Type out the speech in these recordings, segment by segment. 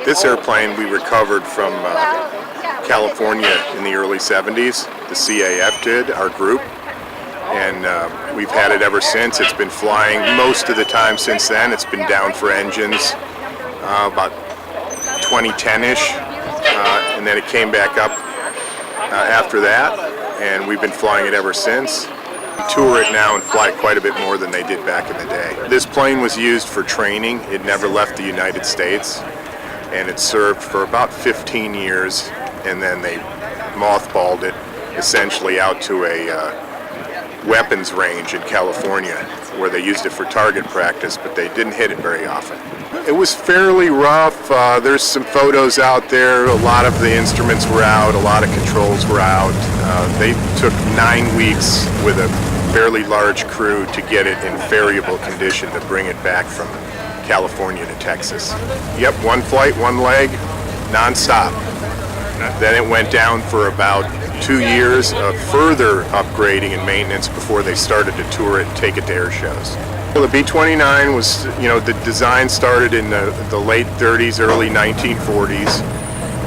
This airplane we recovered from California in the early 70s. The CAF did, our group, and we've had it ever since. It's been flying most of the time since then. It's been down for engines about 2010-ish, and then it came back up after that, and we've been flying it ever since. We tour it now and fly it quite a bit more than they did back in the day. This plane was used for training. It never left the United States, and it served for about 15 years, and then they mothballed it essentially out to a weapons range in California where they used it for target practice, but they didn't hit it very often. It was fairly rough. There's some photos out there. A lot of the instruments were out, a lot of controls were out. They took 9 weeks with a fairly large crew to get it in variable condition to bring it back from California to Texas. Yep, one flight, one leg, non-stop. Then it went down for about 2 years of further upgrading and maintenance before they started to tour it and take it to air shows. Well, the B-29 was, the design started in the late 30s, early 1940s,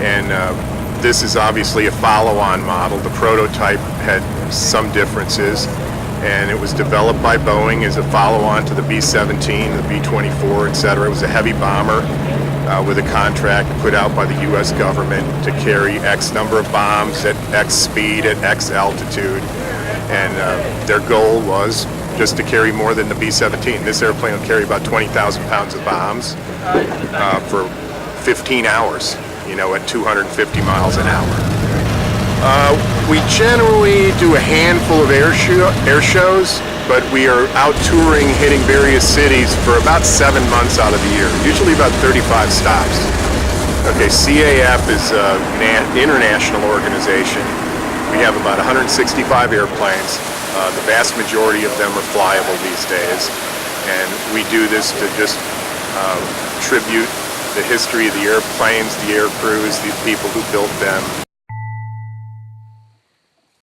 and this is obviously a follow-on model. The prototype had some differences, and it was developed by Boeing as a follow-on to the B-17, the B-24, etc. It was a heavy bomber with a contract put out by the U.S. government to carry X number of bombs at X speed at X altitude, and their goal was just to carry more than the B-17. This airplane will carry about 20,000 pounds of bombs for 15 hours, at 250 miles an hour. We generally do a handful of air shows, but we are out touring, hitting various cities for about 7 months out of the year, usually about 35 stops. Okay, CAF is an international organization. We have about 165 airplanes. The vast majority of them are flyable these days, and we do this to just tribute the history of the airplanes, the air crews, the people who built them.